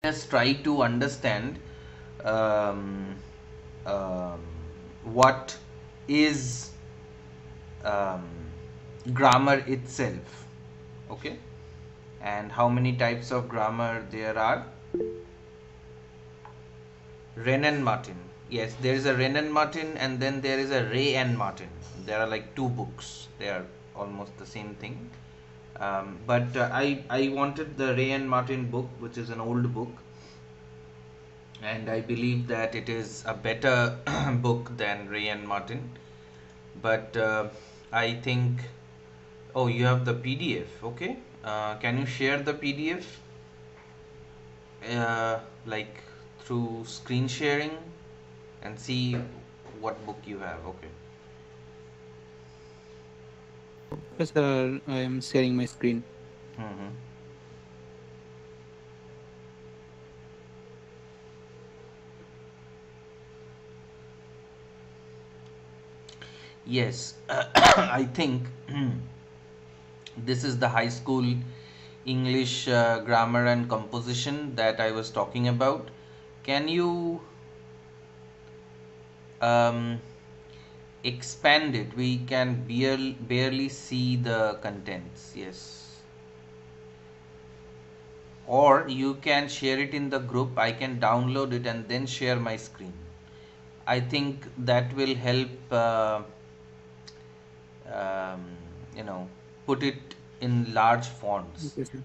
us try to understand um, um, what is um, grammar itself, okay, and how many types of grammar there are. Renan Martin. Yes, there is a Renan Martin and then there is a Ray and Martin. There are like two books. They are almost the same thing. But I wanted the Ray and Martin book, which is an old book, and I believe that it is a better book than Ray and Martin. But I think, oh, you have the PDF. Okay, can you share the PDF, like through screen sharing, and see what book you have? Okay. Yes, sir, I am sharing my screen. Mm-hmm. Yes, I think this is the high school English grammar and composition that I was talking about. Can you um, expand it? We can barely see the contents. Yes. Or you can share it in the group. I can download it and then share my screen. I think that will help, um, you know, put it in large fonts. Okay, sir.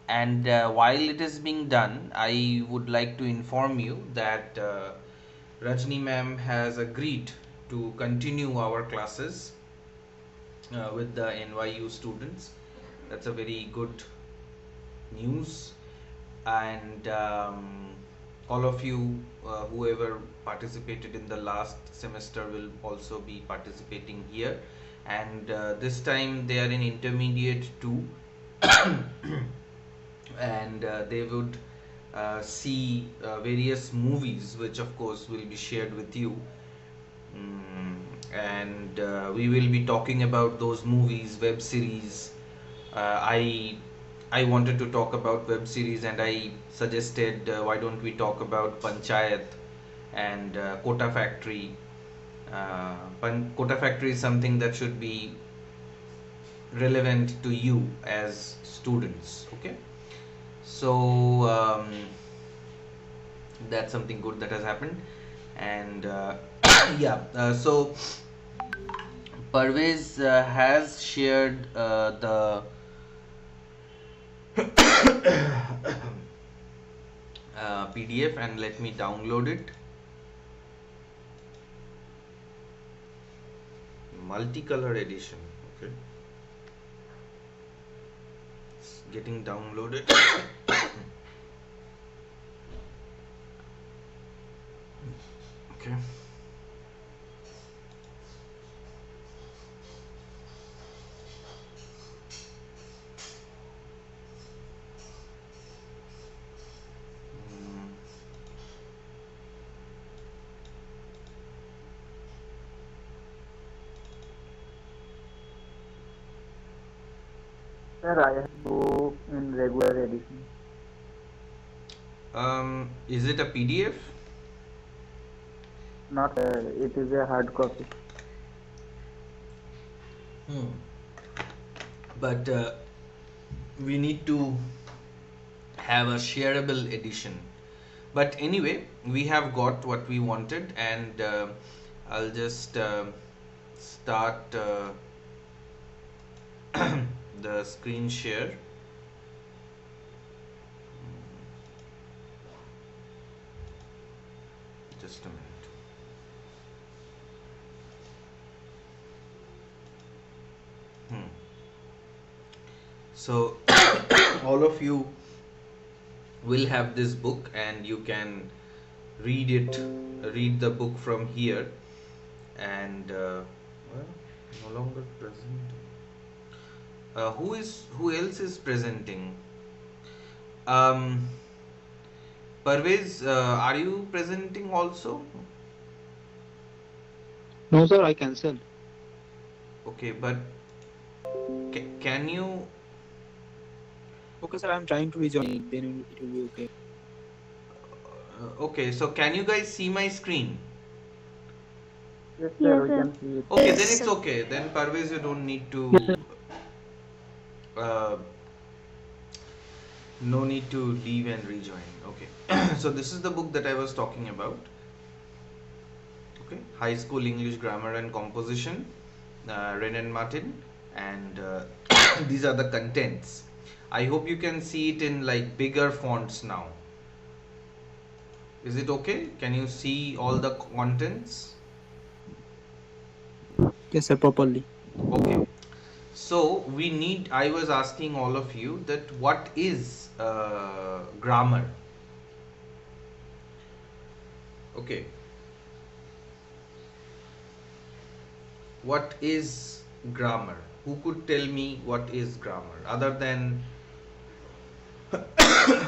And while it is being done, I would like to inform you that Rajni ma'am has agreed to continue our classes with the NYU students. That's a very good news. And all of you, whoever participated in the last semester, will also be participating here. And this time they are in intermediate 2, and they would see various movies, which of course will be shared with you. Mm, and we will be talking about those movies, web series. Uh, I I wanted to talk about web series, and I suggested, why don't we talk about Panchayat and Kota Factory. Kota Factory is something that should be relevant to you as students. Okay, so that's something good that has happened, and yeah. So Parvez has shared the PDF, and let me download it. Multicolor edition. Okay, it's getting downloaded. Okay. Mm, Sir, I have book in regular edition. is it a PDF? Not it is a hard copy. Hmm. But we need to have a shareable edition. But anyway, we have got what we wanted, and I'll just start the screen share. Just a minute. Hmm. So all of you will have this book, and you can read the book from here. And well, no longer present. Who else is presenting? Um, Parvez, are you presenting also? No, sir, I cancelled. Okay, but can you? Okay, sir, I'm trying to rejoin. Then it will be okay. Okay, so can you guys see my screen? Yes, sir, Yes, we sir. can see it. Okay, then it's okay. Then Parvez, you don't need to, uh, no need to leave and rejoin. Okay, so this is the book that I was talking about. Okay, High School English Grammar and Composition, Ren and Martin, and these are the contents. I hope you can see it in like bigger fonts now. Is it okay? Can you see all the contents? Yes, sir, properly. Okay. So we need. I was asking all of you that what is grammar? Okay. What is grammar? Who could tell me what is grammar? Other than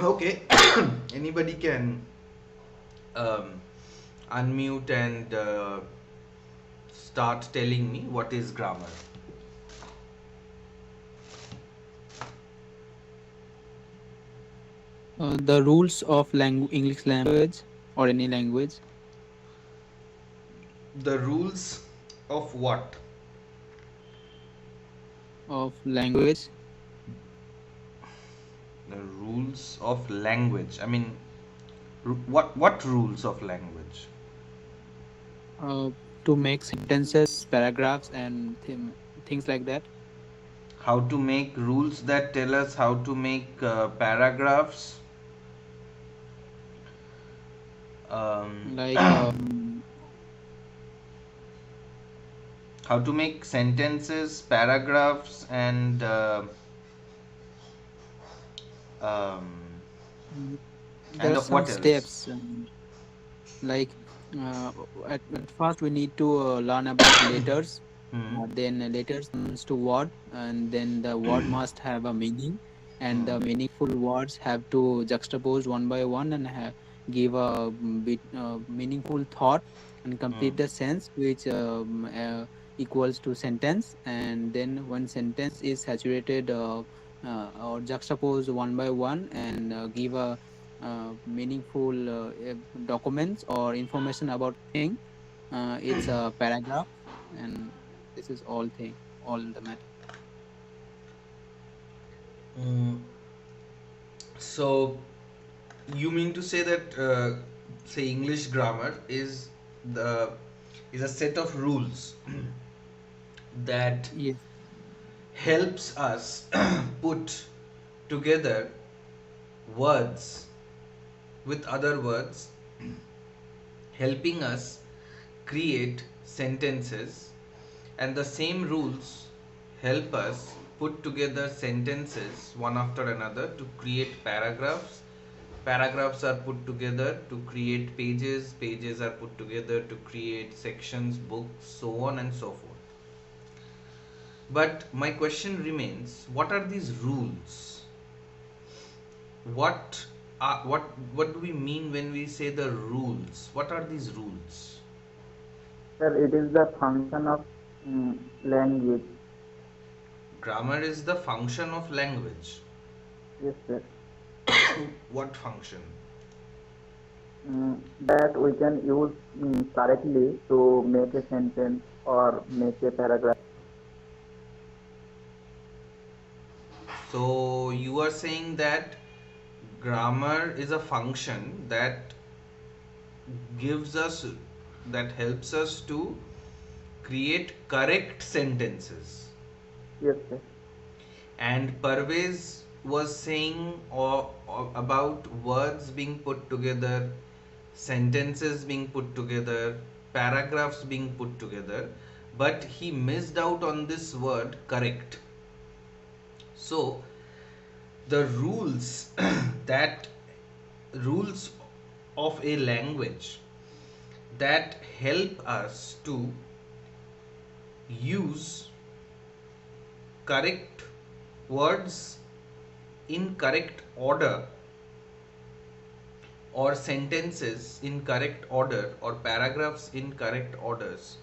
okay, anybody can um, unmute and start telling me what is grammar. The rules of English language or any language. The rules of what? Of language The rules of language. I mean, what rules of language? uh, to make sentences, paragraphs, and things like that. How to make rules that tell us how to make paragraphs. Um, Like how to make sentences, paragraphs, and um, there are some what else? steps. Like uh, at first we need to learn about letters. Hmm. Then letters comes to word, and then the word must have a meaning, and Hmm. the meaningful words have to juxtapose one by one and give a bit meaningful thought and Hmm. complete the sense, which equals to sentence. And then when sentence is saturated or juxtaposed one by one and give a meaningful documents or information about thing, it's a paragraph, and this is all the matter. Mm, so you mean to say that say English grammar the is a set of rules that Yes, helps us put together words with other words, helping us create sentences, and the same rules help us put together sentences one after another to create paragraphs. Paragraphs are put together to create pages, pages are put together to create sections, books, so on and so forth. But my question remains, what are these rules? What what do we mean when we say the rules? What are these rules? Sir, it is the function of language. Grammar is the function of language. Yes, sir. What function? That we can use correctly to make a sentence or make a paragraph. So you are saying that grammar is a function that gives us that helps us to create correct sentences. Yes, sir. And Parvez was saying about words being put together, sentences being put together, paragraphs being put together, but he missed out on this word correct. So the rules that rules of a language that help us to use correct words in correct order or sentences in correct order or paragraphs in correct orders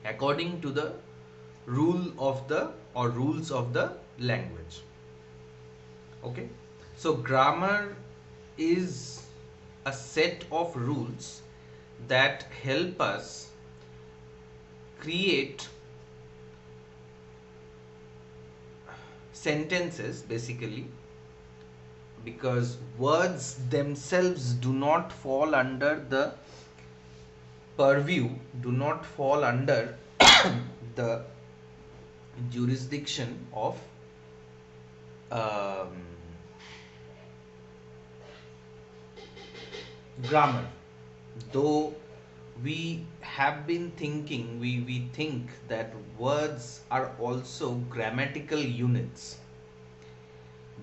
according to the rule of the or rules of the language. Okay, so grammar is a set of rules that help us create sentences, basically, because words themselves do not fall under the purview, do not fall under the jurisdiction of um, grammar. Though we have been thinking, we think that words are also grammatical units,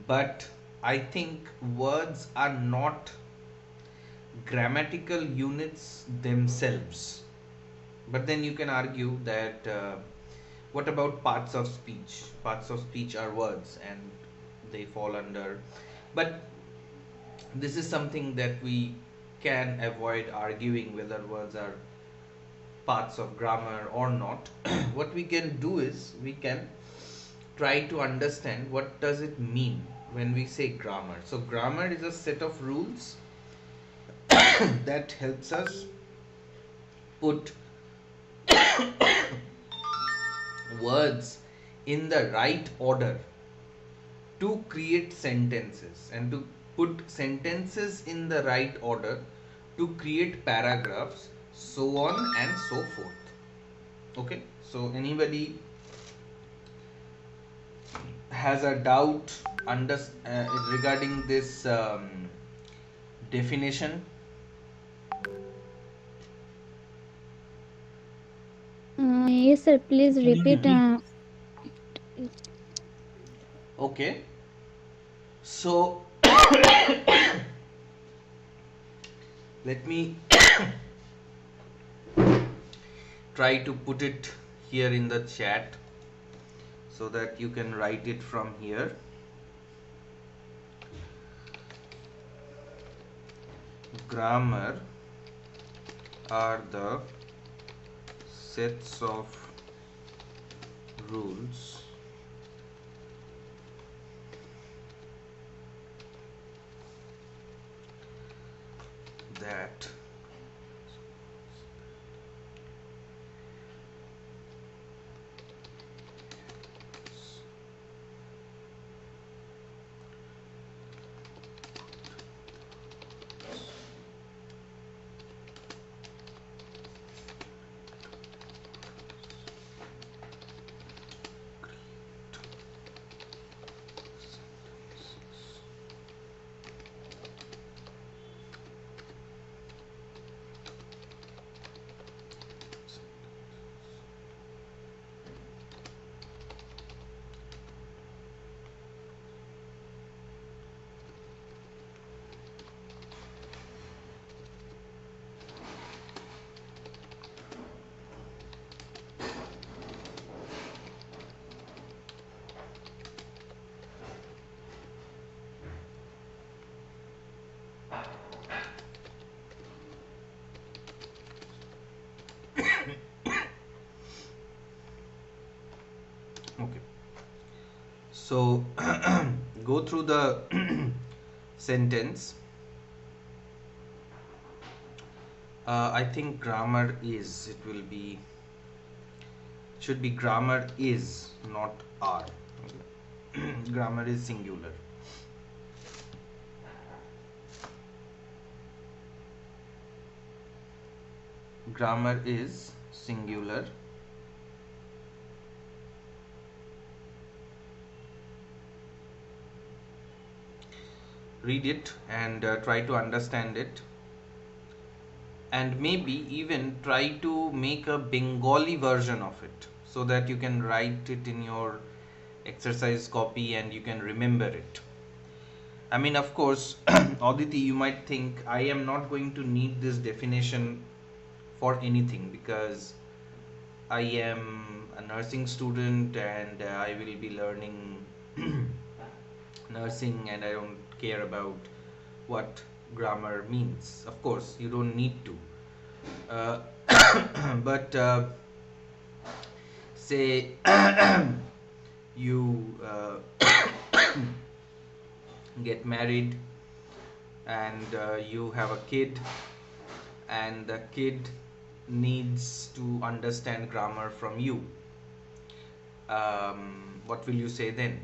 but I think words are not grammatical units themselves. But then you can argue that what about parts of speech? Parts of speech are words and they fall under. But this is something that we can avoid arguing whether words are parts of grammar or not. What we can do is we can try to understand what does it mean when we say grammar. So grammar is a set of rules that helps us put words in the right order to create sentences, and to put sentences in the right order to create paragraphs, so on and so forth. Okay, so anybody has a doubt regarding this definition? Yes, sir. Please repeat. Okay, so let me try to put it here in the chat so that you can write it from here. Grammar are the sets of rules that okay, so go through the sentence. I think grammar is, it will be, should be grammar is, not are. Okay. Grammar is singular. Grammar is singular. Read it and try to understand it, and maybe even try to make a Bengali version of it so that you can write it in your exercise copy and you can remember it. I mean, of course, Aditi, you might think I am not going to need this definition for anything because I am a nursing student and I will be learning nursing and I don't care about what grammar means. Of course, you don't need to. Uh, but say you get married and you have a kid, and the kid needs to understand grammar from you, what will you say then?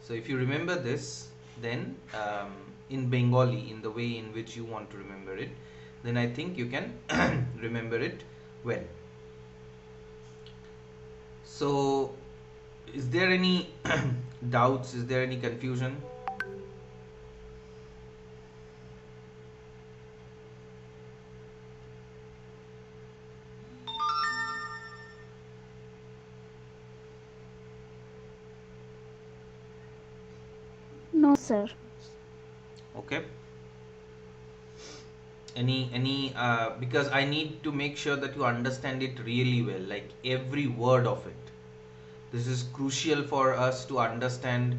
So if you remember this, then in Bengali, in the way in which you want to remember it, then I think you can remember it well. So is there any doubts? Is there any confusion? No, sir. Okay. Any because I need to make sure that you understand it really well, like every word of it. This is crucial for us to understand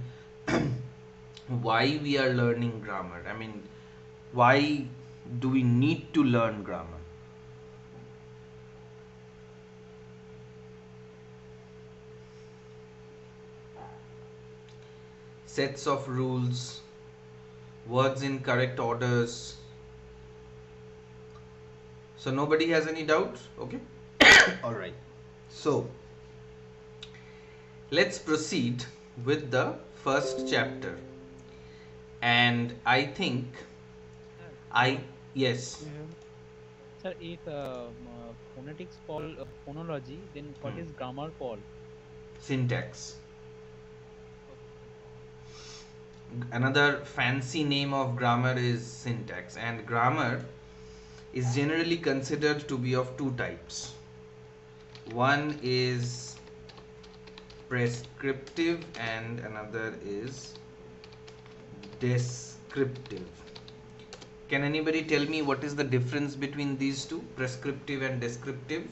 why we are learning grammar. I mean, why do we need to learn grammar? Sets of rules, words in correct orders. So nobody has any doubts? Okay. All right. So let's proceed with the first chapter. And I think Sir, I yes. do you have, sir, if phonetics fall phonology, then what Hmm. is grammar fall? Syntax. Okay. Another fancy name of grammar is syntax, and grammar is generally considered to be of two types. One is prescriptive and another is descriptive. Can anybody tell me what is the difference between these two, prescriptive and descriptive?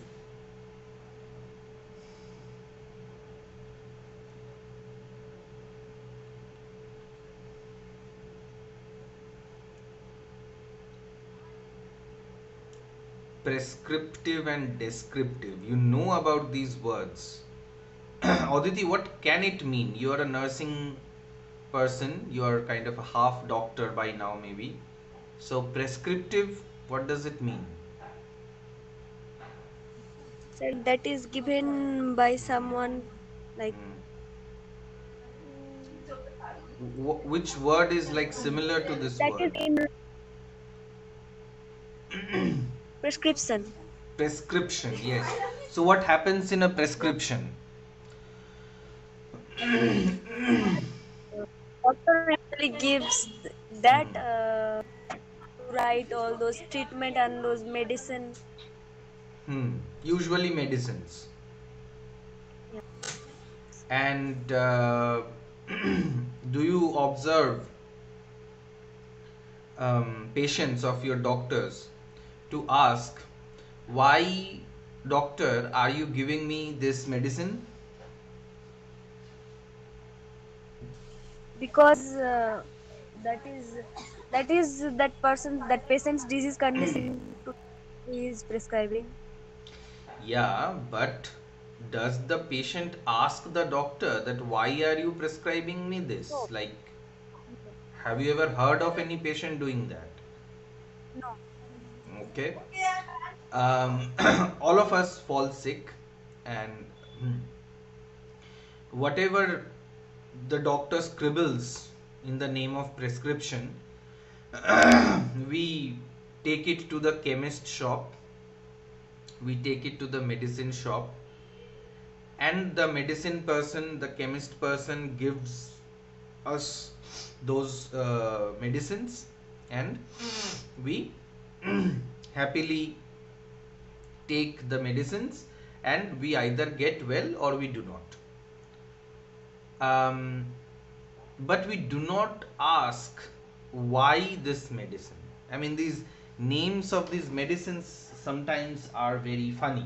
Prescriptive and descriptive. You know about these words. Aditi, what can it mean? You are a nursing person, you are kind of a half doctor by now, maybe. So, prescriptive, what does it mean? Said that is given by someone like Hmm. Which word is like similar to this that is word? in prescription. Prescription, yes. So, what happens in a prescription? Doctor actually gives that Hmm. to write all those treatment and those medicine. Usually medicines. Yeah. And do you observe patients of your doctors to ask, why, doctor, are you giving me this medicine? Because that is that person that patient's disease condition to he is prescribing. Yeah, but does the patient ask the doctor that why are you prescribing me No, this? Like, no, have you ever heard of any patient doing that? no. Okay. All of us fall sick, and whatever the doctor scribbles in the name of prescription, we take it to the chemist shop, we take it to the medicine shop, and the medicine person, the chemist person, gives us those medicines, and we happily take the medicines, and we either get well or we do not. um, but we do not ask why this medicine. I mean, these names of these medicines sometimes are very funny.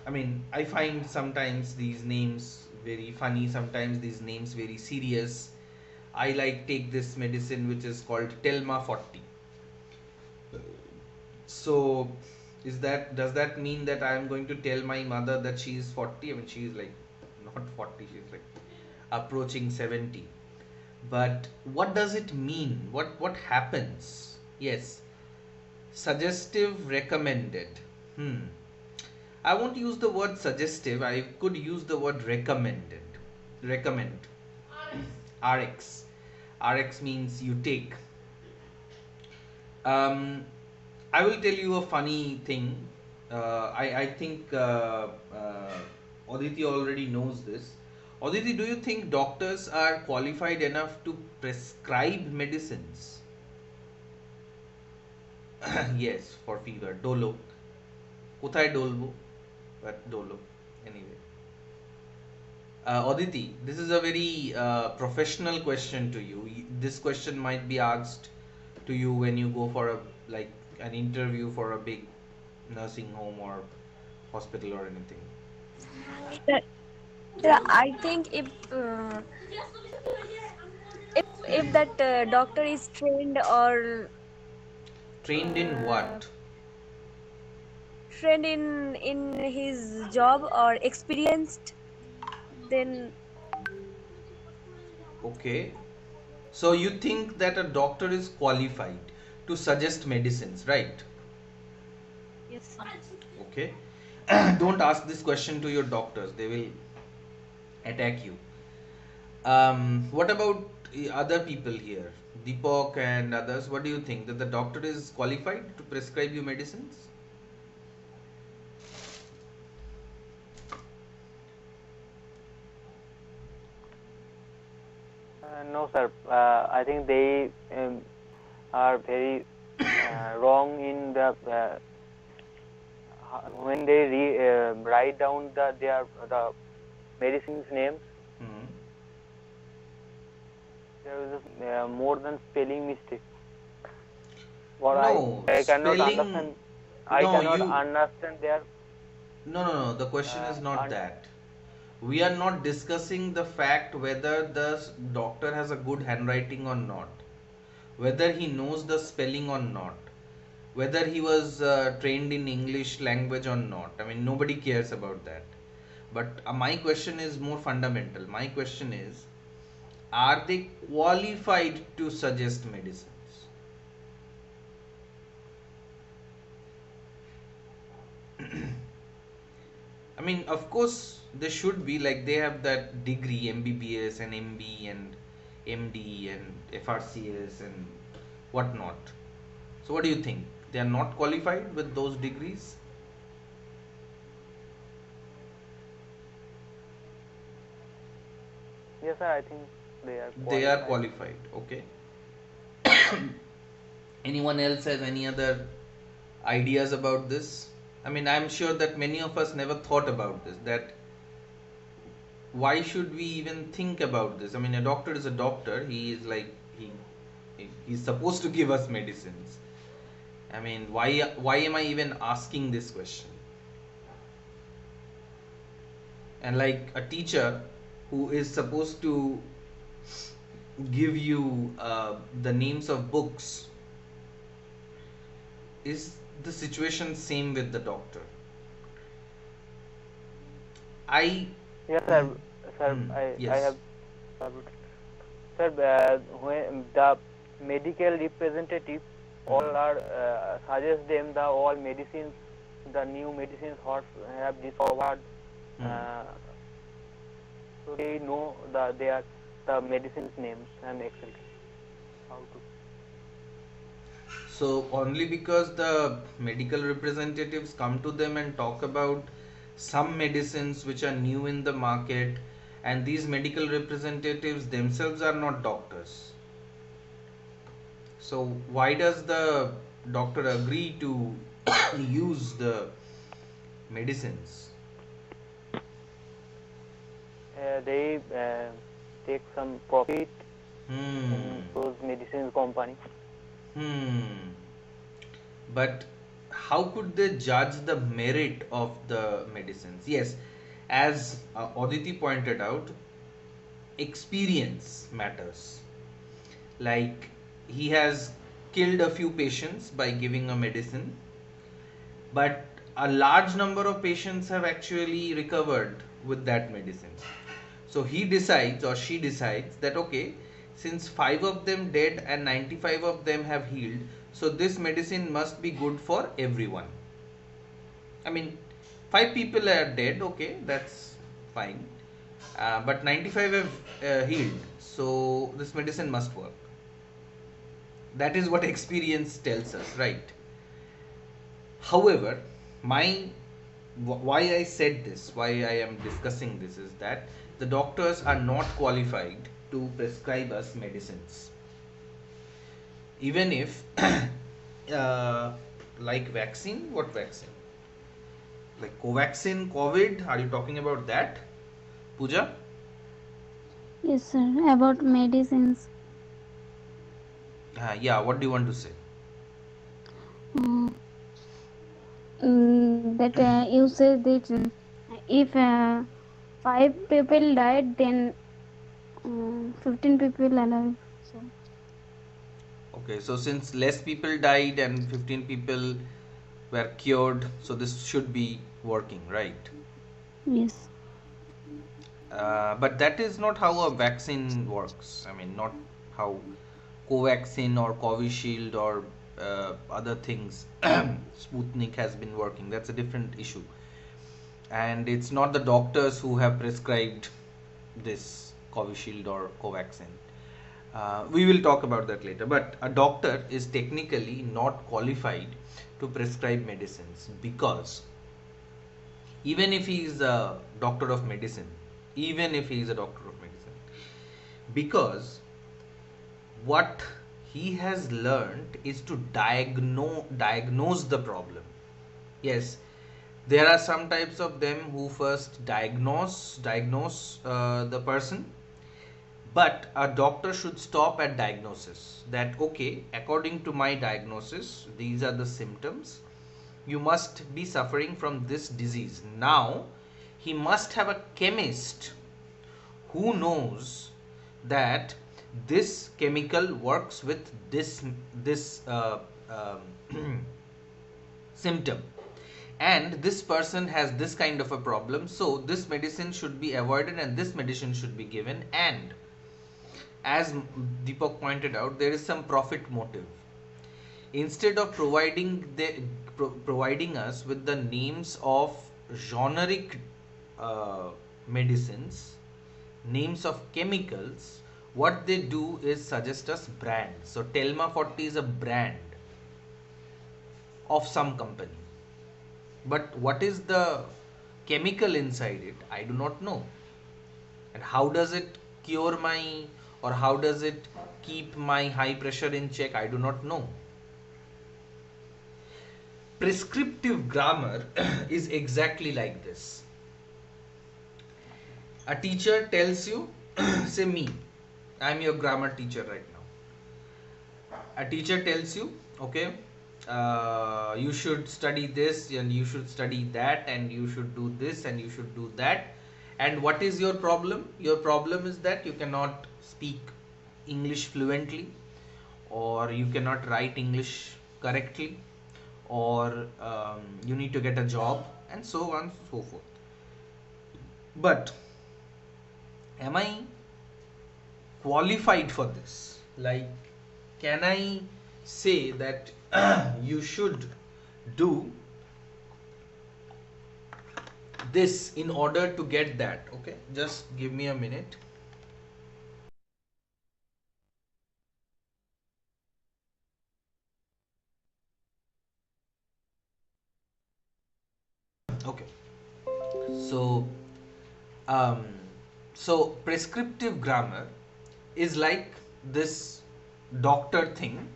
I mean, I find sometimes these names very funny, sometimes these names very serious. I like take this medicine which is called Telma 40. So, does that mean that I am going to tell my mother that she is 40? I mean, she is like not 40, she is like approaching 70. But what does it mean? What happens? Yes, suggestive recommended. Hmm. I won't use the word suggestive. I could use the word recommended. Recommend. RX. RX means you take. Um, I will tell you a funny thing. I think Aditi already knows this. Aditi, do you think doctors are qualified enough to prescribe medicines? Yes, for fever. Dolo. কোথায় ডলবো? But Dolo. Anyway. Aditi, this is a very professional question to you. This question might be asked to you when you go for a like an interview for a big nursing home or hospital or anything. Sir, sir, I think if that doctor is trained or Trained in uh, what? trained in his job or experienced, then Okay. So you think that a doctor is qualified to suggest medicines, right? yes, sir. Okay. Don't ask this question to your doctors. They will attack you. What about other people here? Deepak and others, what do you think? That the doctor is qualified to prescribe you medicines? No, sir. I think they are very wrong in the when they write down the medicines names. Hmm. There is more than spelling mistake. What No, I cannot spelling. understand. I No, cannot you. understand their No. The question is not un- that. We are not discussing the fact whether the doctor has a good handwriting or not, whether he knows the spelling or not, whether he was trained in English language or not. I mean, nobody cares about that. But my question is more fundamental. My question is, are they qualified to suggest medicines? I mean, of course, they should be like they have that degree MBBS and MB and MD and FRCS and whatnot. So, what do you think? They are not qualified with those degrees? yes, sir. I think they are They are qualified. qualified. Okay. Anyone else has any other ideas about this? I mean, I'm sure that many of us never thought about this. That why should we even think about this? I mean, a doctor is a doctor. He is like he's supposed to give us medicines. I mean, why am I even asking this question? And like a teacher who is supposed to give you the names of books, is the situation same with the doctor? I Yes, sir. Sir, I yes. have. Sir, when the medical representative all are suggest them the all medicines, the new medicines what have discovered. Hmm. Uh, so they know they are the medicines names and etc. How to. So only because the medical representatives come to them and talk about some medicines which are new in the market, and these medical representatives themselves are not doctors. So why does the doctor agree to use the medicines? They take some profit in Hmm. those medicines company. Hmm. But how could they judge the merit of the medicines? Yes, as Aditi pointed out, experience matters. Like he has killed a few patients by giving a medicine, but a large number of patients have actually recovered with that medicine. So he decides or she decides that okay, since 5 of them dead and 95 of them have healed, so this medicine must be good for everyone. I mean, 5 people are dead, okay, that's fine. But 95 have healed, so this medicine must work. That is what experience tells us, right? However, why I said this, why I am discussing this, is that the doctors are not qualified to prescribe us medicines. Even if, like vaccine, what vaccine? Like Covaxin, COVID, are you talking about that, Pooja? Yes, sir. About medicines. Yeah, what do you want to say? Uh, that you said that if 5 people died, then 15 people alive. So Okay, so since less people died and 15 people were cured, so this should be working, right? yes. But that is not how a vaccine works. I mean, not how Covaxin or Covishield or other things, Sputnik has been working. That's a different issue. And it's not the doctors who have prescribed this Covishield or Covaxin. We will talk about that later. But a doctor is technically not qualified to prescribe medicines, because even if he is a doctor of medicine, even if he is a doctor of medicine, because what he has learned is to diagnose the problem. Yes, there are some types of them who first diagnose the person, but a doctor should stop at diagnosis. That okay, according to my diagnosis, these are the symptoms. You must be suffering from this disease. Now, he must have a chemist who knows that this chemical works with this symptom, and this person has this kind of a problem, so this medicine should be avoided and this medicine should be given. And as Deepak pointed out, there is some profit motive. Instead of providing us with the names of generic medicines, names of chemicals, what they do is suggest us brands. So Telma 40 is a brand of some company, but what is the chemical inside it, I do not know. And how does it cure my, or how does it keep my high pressure in check, I do not know. Prescriptive grammar is exactly like this. A teacher tells you, say me, I am your grammar teacher right now. A teacher tells you, okay, you should study this and you should study that and you should do this and you should do that. And what is your problem? Your problem is that you cannot speak English fluently, or you cannot write English correctly, or you need to get a job, and so on and so forth. But am I qualified for this? Like, can I say that you should do this in order to get that? Okay, just give me a minute. Okay, so um, so prescriptive grammar is like this doctor thing,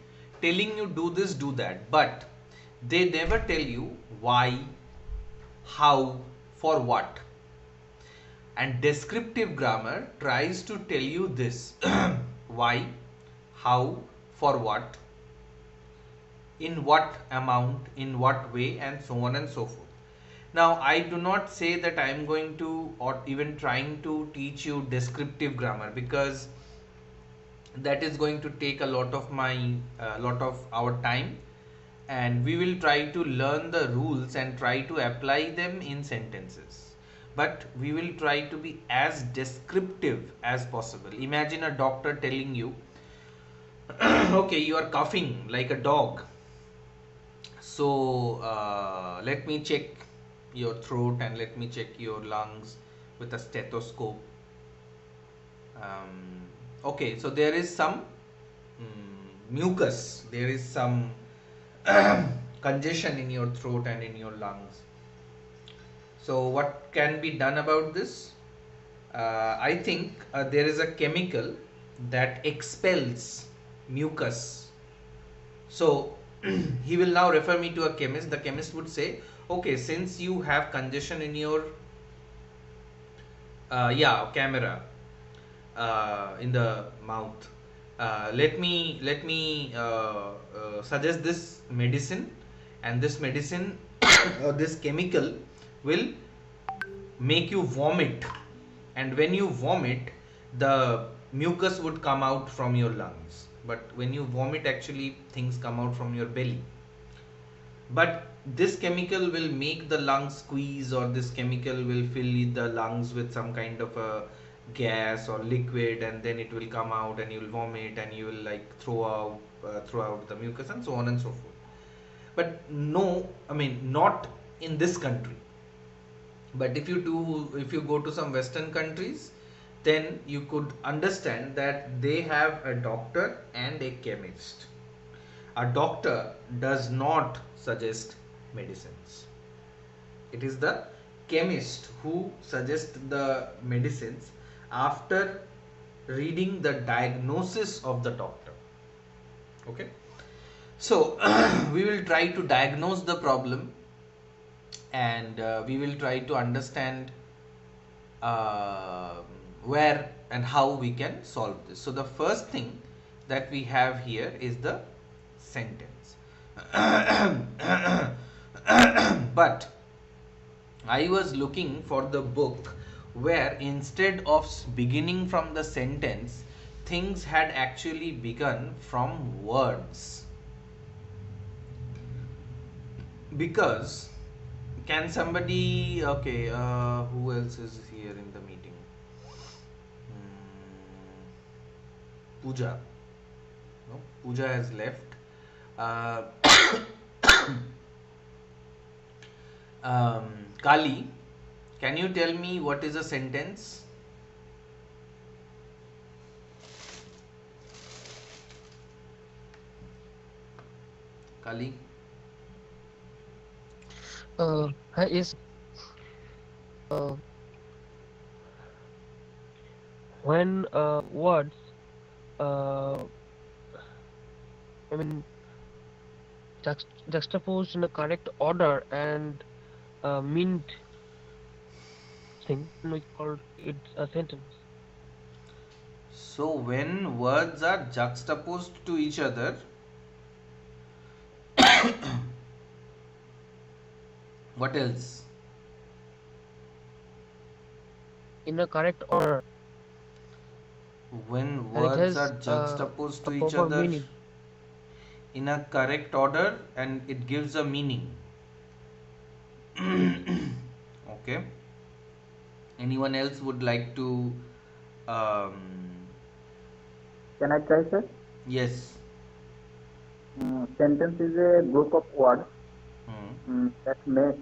telling you do this, do that, but they never tell you why, how, for what. And descriptive grammar tries to tell you this why, how, for what, in what amount, in what way, and so on and so forth. Now, I do not say that I am going to, or even trying to teach you descriptive grammar, because that is going to take a lot of our time, and we will try to learn the rules and try to apply them in sentences. but we will try to be as descriptive as possible. Imagine a doctor telling you, okay, you are coughing like a dog, so let me check your throat and let me check your lungs with a stethoscope. Okay, so there is some mucus, there is some congestion in your throat and in your lungs. So what can be done about this? I think there is a chemical that expels mucus. So he will now refer me to a chemist. The chemist would say, okay, since you have congestion in your camera in the mouth, let me suggest this medicine, and this medicine or this chemical will make you vomit, and when you vomit, the mucus would come out from your lungs. But when you vomit, actually things come out from your belly. But this chemical will make the lungs squeeze, or this chemical will fill the lungs with some kind of a gas or liquid, and then it will come out and you will vomit and you will like throw out the mucus and so on and so forth. But no, I mean, not in this country. But if you go to some western countries, then you could understand that they have a doctor and a chemist. A doctor does not suggest medicines. It is the chemist who suggests the medicines after reading the diagnosis of the doctor. Okay, so we will try to diagnose the problem, and we will try to understand where and how we can solve this. So the first thing that we have here is the sentence. But I was looking for the book where instead of beginning from the sentence, things had actually begun from words. Because can somebody, okay, who else is here in the meeting? Pooja. No, Pooja has left. Kali, can you tell me what is a sentence? Kali? Is when words I mean juxtaposed in the correct order and mean thing, we call it a sentence. So when words are juxtaposed to each other, what else? In a correct order. When And it words has are juxtaposed a to each proper other meaning. in a correct order and it gives a meaning. Okay. Anyone else would like to Can I try, sir? yes. Sentence is a group of words that make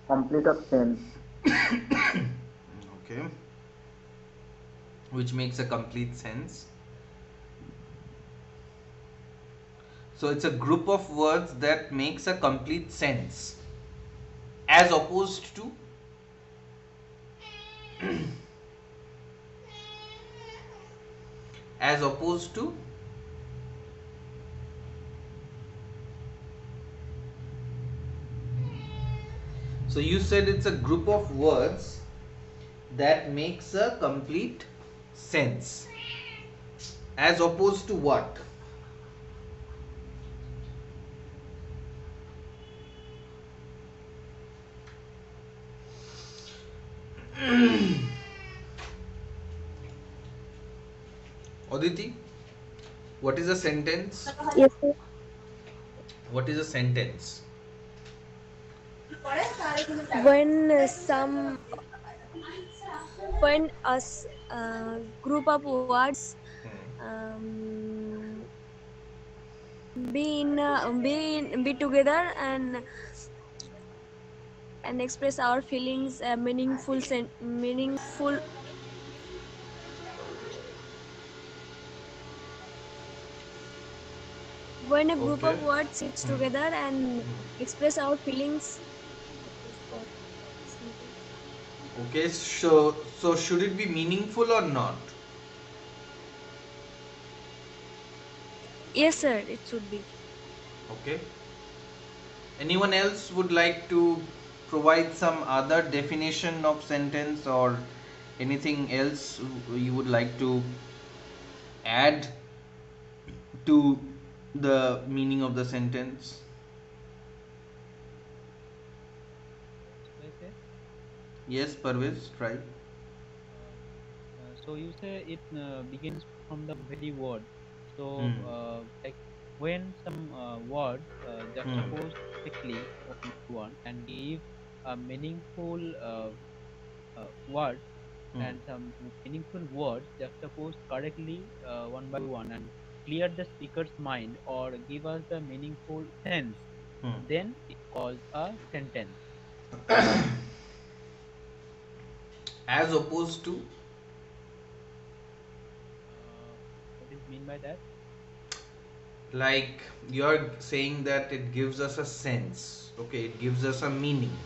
complete of sense. Okay. Which makes a complete sense. So it's a group of words that makes a complete sense, as opposed to as opposed to so you said it's a group of words that makes a complete sense, as opposed to what? Aditi, what is a sentence? Yes, sir. What is a sentence? When when group of words um, be together and express our feelings meaningful. When a group Okay. of words sits together and express our feelings, that is the sentence. Okay, so should it be meaningful or not? Yes, sir. It should be. Okay. Anyone else would like to provide some other definition of sentence or anything else you would like to add to the meaning of the sentence? Should I say? Yes, Parvez, try. So you say it begins from the very word. So Hmm. like when some words Hmm. juxtapose quickly one by one and give a meaningful word Hmm. and some meaningful words juxtaposed correctly one by one and clear the speaker's mind or give us the meaningful sense, Hmm. then it calls a sentence. As opposed to, What is mean by that? like, you're saying that it gives us a sense, okay, it gives us a meaning.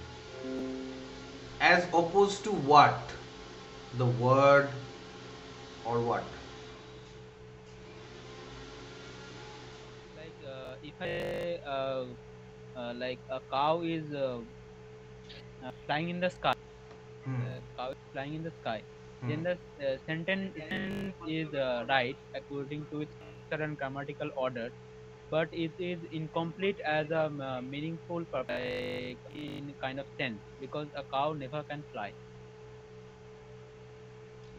As opposed to what? The word or what? Like if I like a cow is flying in the sky, Hmm. cow is flying in the sky, Hmm. then the sentence is right according to its structure and grammatical order, but it is incomplete as a meaningful purpose, like in kind of sense, because a cow never can fly.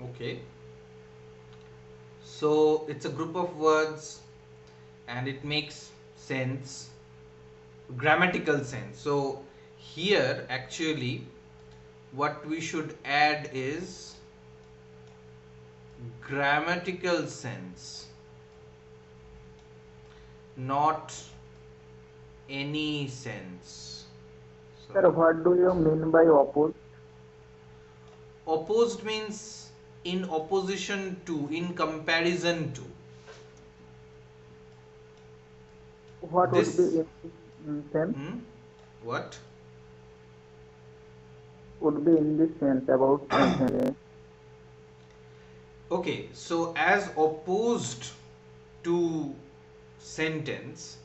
Okay. So it's a group of words and it makes sense, grammatical sense. So here actually what we should add is grammatical sense, not any sense. Sir, So what do you mean by oppose? opposed means in opposition to, in comparison to. What would be This in this sense? hmm, what? Would be in this sense about sentence. Okay, so as opposed to sentence,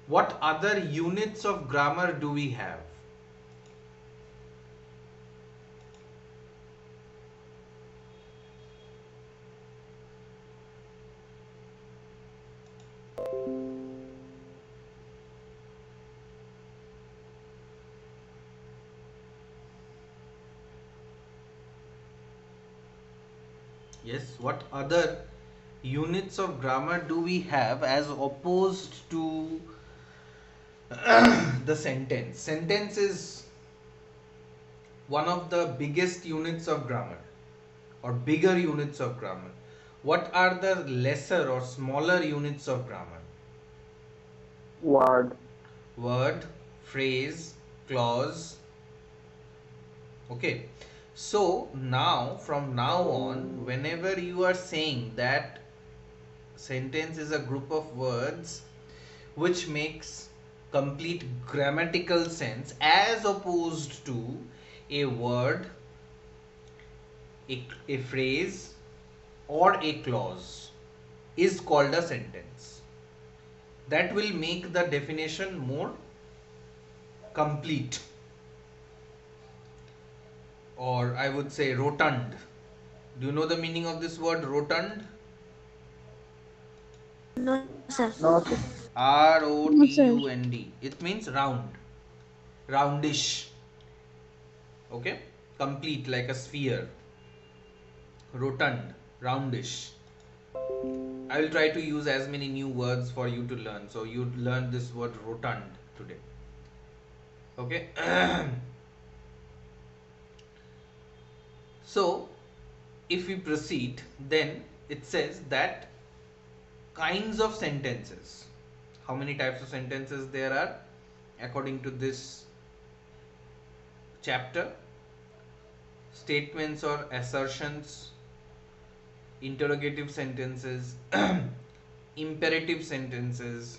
what other units of grammar do we have? Yes, what other units of grammar do we have as opposed to the sentence? Sentence is one of the biggest units of grammar or bigger units of grammar. What are the lesser or smaller units of grammar? Word. Word, phrase, clause. Okay. So now, from now on, whenever you are saying that sentence is a group of words which makes complete grammatical sense as opposed to a word, a phrase, or a clause is called a sentence. That will make the definition more complete, or I would say rotund. Do you know the meaning of this word rotund? No, sir. No, sir. R O No, T sir. U N D. It means round, roundish. Okay, complete like a sphere. Rotund, roundish. I will try to use as many new words for you to learn. So you learn this word rotund today. Okay. So if we proceed, then it says that kinds of sentences, how many types of sentences there are according to this chapter: statements or assertions, interrogative sentences, imperative sentences,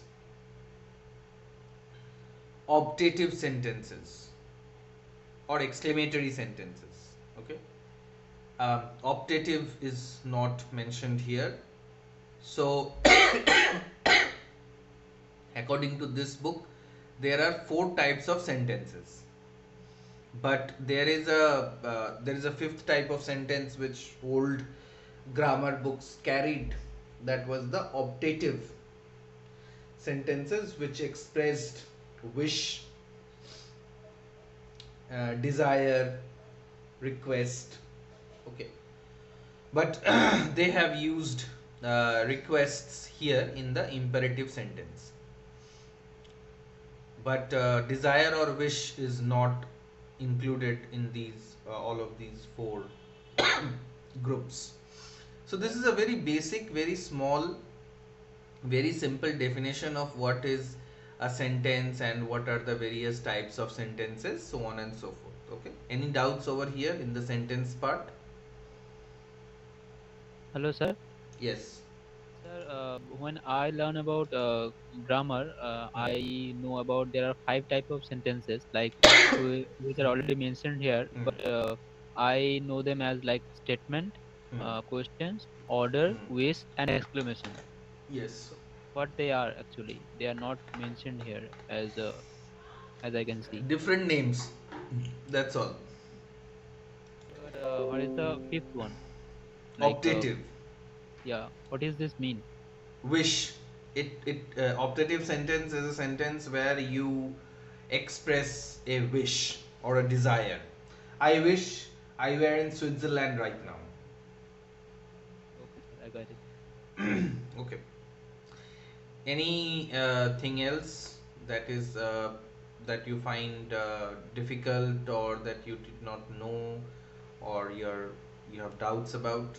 optative sentences, or exclamatory sentences. Okay. Optative is not mentioned here. So according to this book, there are four types of sentences, but there is a fifth type of sentence which old grammar books carried. That was the optative sentences, which expressed wish, desire, request. Okay, but they have used requests here in the imperative sentence, but desire or wish is not included in these all of these four groups. So this is a very basic, very small, very simple definition of what is a sentence and what are the various types of sentences, so on and so forth. Okay, any doubts over here in the sentence part? Hello, sir. Yes. Sir, when I learn about grammar, Hmm. I know about there are five type of sentences like which are already mentioned here, Hmm. but I know them as like statement, Hmm. questions, order, Hmm. wish, and exclamation. Yes. What they are actually, they are not mentioned here as I can see. Different names. That's all. But what is the fifth one? Like, Optative. yeah, what does this mean? Wish. It optative sentence is a sentence where you express a wish or a desire. I wish I were in Switzerland right now. Okay, sir, I got it. Okay. Any thing else that is that you find difficult, or that you did not know, or you have doubts about?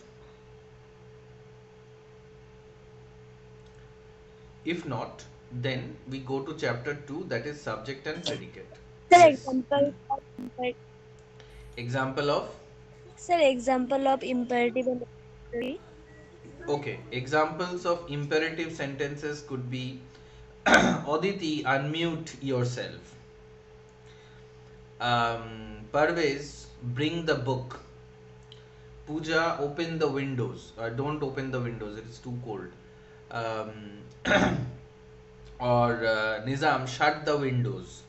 If not, then we go to chapter 2, that is subject and predicate. Sir, Yes. Example of. example of imperative and auxiliary. Okay, examples of imperative sentences could be Aditi, unmute yourself. Parvez, bring the book. Pooja, open the windows. Don't open the windows, it is too cold. Um, or Nizam, shut the windows.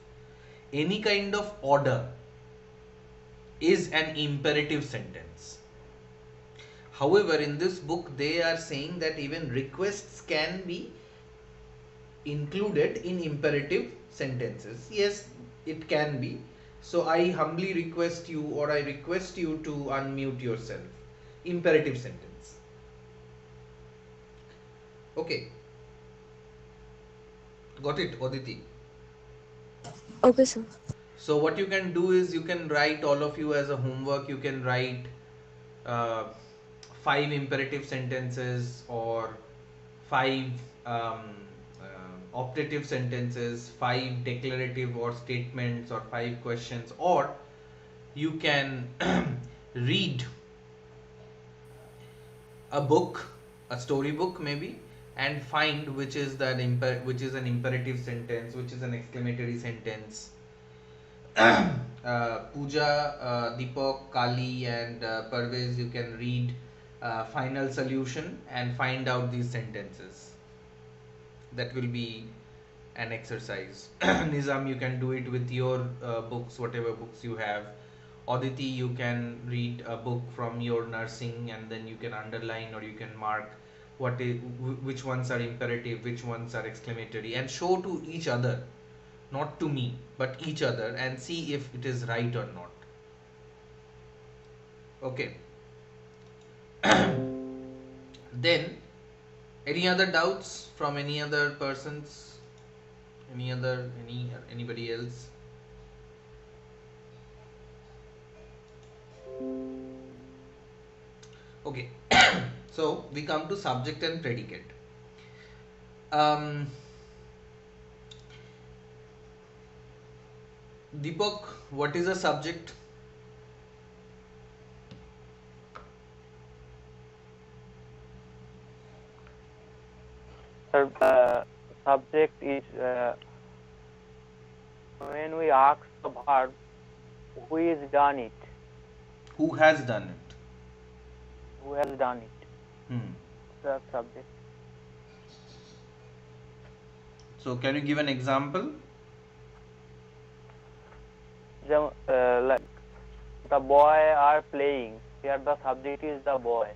Any kind of order is an imperative sentence. However, in this book, they are saying that even requests can be included in imperative sentences. Yes, it can be. So I humbly request you, or I request you to unmute yourself. Imperative sentence. Okay, got it, Aditi? Okay, sir. So what you can do is, you can write, all of you, as a homework, you can write uh, five imperative sentences, or five optative sentences, five declarative or statements, or five questions, or you can read a book, a storybook maybe, and find which is which is an imperative sentence, which is an exclamatory sentence. Pooja, Deepak, Kali, and Parvez, you can read Final Solution and find out these sentences. That will be an exercise. Nizam, you can do it with your books, whatever books you have. Aditi, you can read a book from your nursing, and then you can underline, or you can mark which ones are imperative, which ones are exclamatory, and show to each other, not to me, but each other, and see if it is right or not. Okay. Then, any other doubts from any other persons? Anybody else? Okay. So we come to subject and predicate. Um, Deepak, what is a subject? Sir, subject is when we ask the verb who is done it, Who has done it? who has done it, Hmm. the subject. So can you give an example? Like the boy are playing. Here the subject is the boy.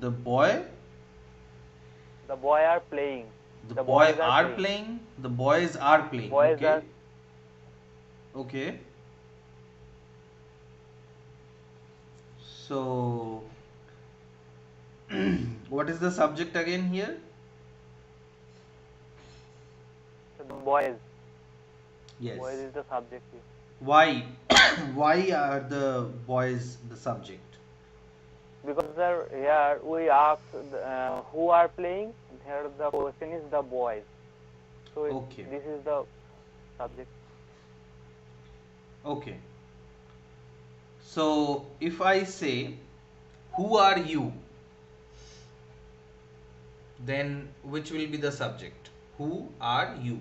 The boy, The boy are playing. the The boy boys are are playing. playing, the boys are playing. Boys Okay. are Okay. So what is the subject again here? the boys. Yes. Boys is the subject here. Why? Why are the boys the subject? Because sir, here we ask who are playing. Here the question is the boys. So Okay. this is the subject. Okay. So if I say, who are you? Then which will be the subject? Who are you?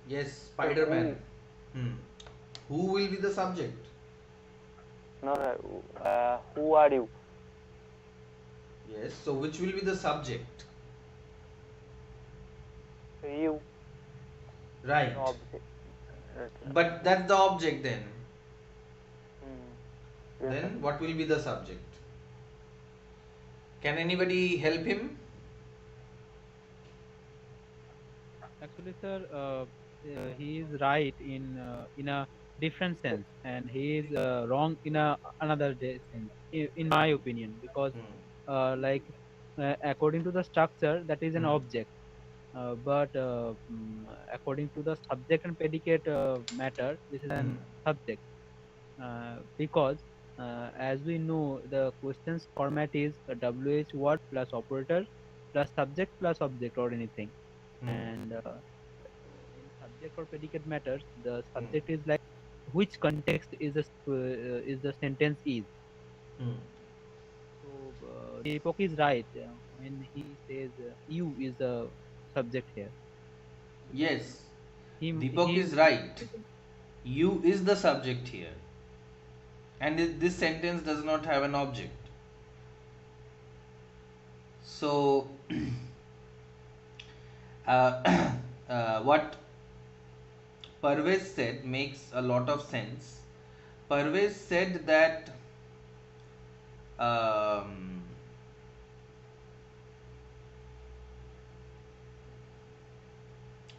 Yes, So Spider-Man. Hmm. Who will be the subject? no, who are you? Yes. So which will be the subject? You. Right. Object. Right, sir. But that's the object then. Hmm. Yes, sir. Then what will be the subject? Can anybody help him? Actually, sir, he is right in a different sense, and he is wrong in another sense, in my opinion, because Hmm. like according to the structure, that is an Hmm. object, but according to the subject and predicate matter, this is Hmm. an subject, because as we know, the questions format is a WH word plus operator plus subject plus object or anything, Hmm. and in subject or predicate matters, the Hmm. subject is like which context is the sentence is. Hmm. So Deepak is right when he says you is the subject here, because Yes. Deepak he is right. You is the subject here. And this sentence does not have an object. So, what Parvez said makes a lot of sense. Parvez said that um,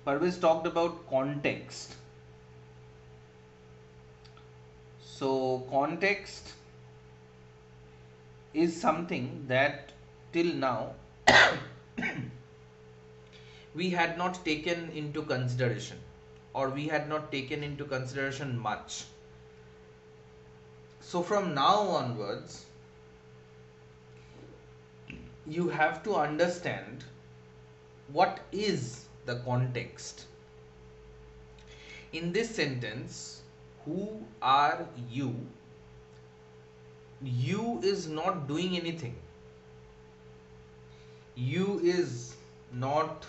Parvez talked about context. So, context is something that till now we had not taken into consideration, or we had not taken into consideration much. So, from now onwards, you have to understand what is the context. In this sentence, who are you? You is not doing anything. You is not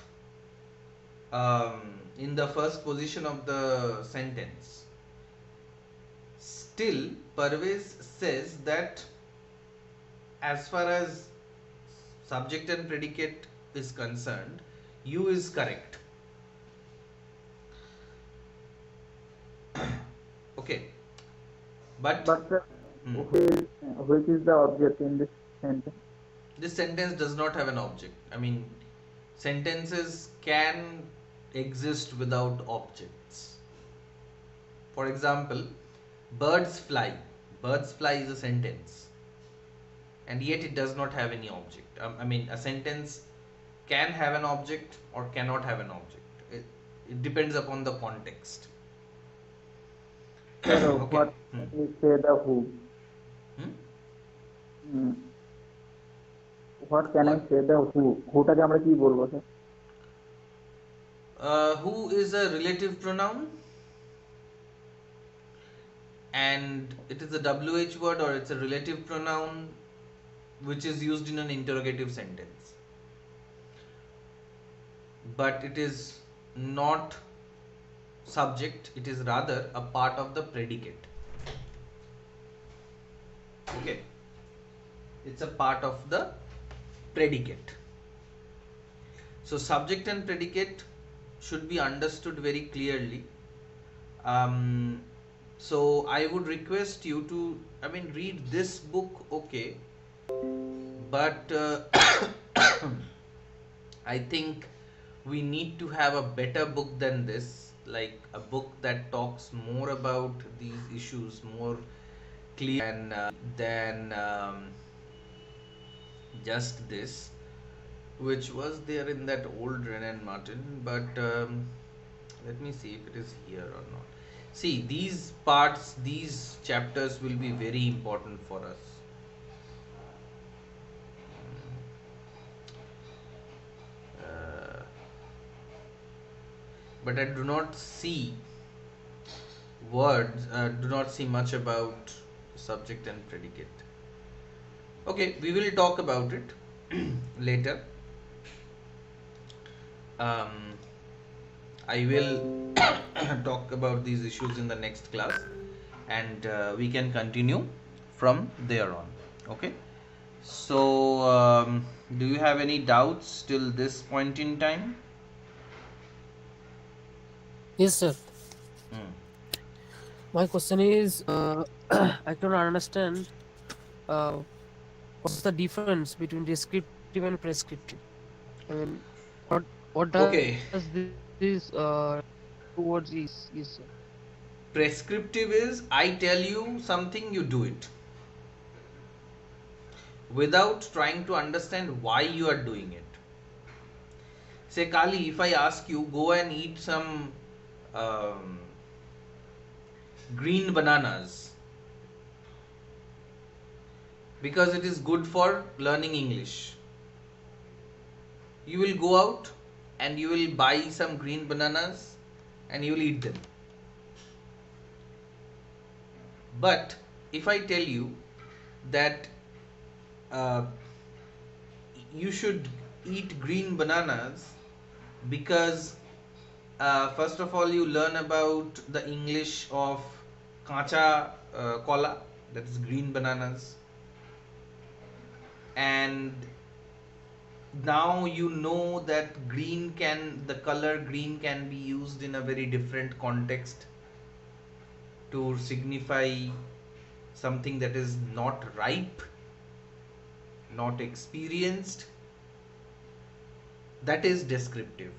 in the first position of the sentence. Still, Parvez says that as far as subject and predicate is concerned, you is correct. Okay, but But hmm, which is the object in this sentence? this sentence does not have an object. I mean, sentences can exist without objects. For example, birds fly. Birds fly is a sentence. and yet it does not have any object. I mean, a sentence can have an object or cannot have an object. It depends upon the context. Sir, Okay. what can we say the who? Hmm? Mm, what can I What? say the who? হুটাকে আমরা কি বলবো sir? Who is a relative pronoun, and it is a WH word, or it's a relative pronoun which is used in an interrogative sentence, but it is not subject, it is rather a part of the predicate. Okay, it's a part of the predicate. So subject and predicate should be understood very clearly. So I would request you to, I mean, read this book, okay, but I think we need to have a better book than this, like a book that talks more about these issues more clear than just this, which was there in that old Renan Martin. But let me see if it is here or not. See, these parts, these chapters will be very important for us. Uh, but I do not see words, do not see much about subject and predicate. Okay, we will talk about it later. Um, I will talk about these issues in the next class, and we can continue from there on. Okay. So, do you have any doubts till this point in time? Yes, sir. Hmm. My question is, I don't understand uh, what's the difference between descriptive and prescriptive. I mean, what does Okay. this two words is, sir? Prescriptive is I tell you something, you do it without trying to understand why you are doing it. Say, Kali, if I ask you, go and eat some um, green bananas because it is good for learning English. You will go out and you will buy some green bananas and you will eat them. But if I tell you that uh, you should eat green bananas because first of all you learn about the English of kacha kola, that is green bananas, and now you know that the color green can be used in a very different context to signify something that is not ripe, not experienced. That is descriptive.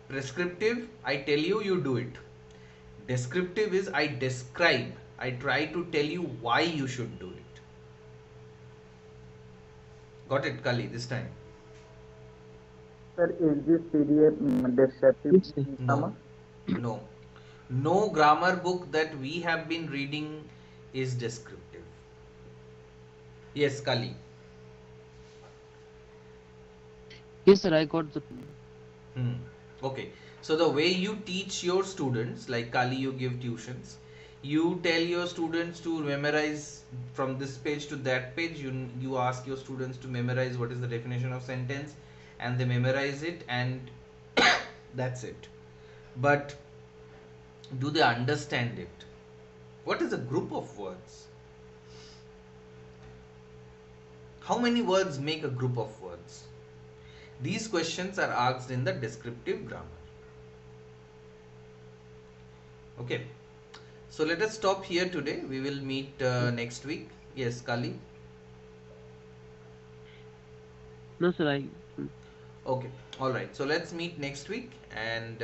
Prescriptive, I tell you, you do it. Descriptive is I describe, I try to tell you why you should do it. Got it, Kali, this time? Sir, is this PDF descriptive Yes, sir. grammar? No. No grammar book that we have been reading is descriptive. Yes, Kali. Yes, sir. I got the. Hmm. Okay. So the way you teach your students, like Kali, you give tuitions, you tell your students to memorize from this page to that page. You ask your students to memorize what is the definition of sentence, and they memorize it, and that's it. But do they understand it? What is a group of words? How many words make a group of words? These questions are asked in the descriptive grammar. Okay. So let us stop here today. We will meet next week. Yes, Kali. No, sir. Okay. All right. So let's meet next week, and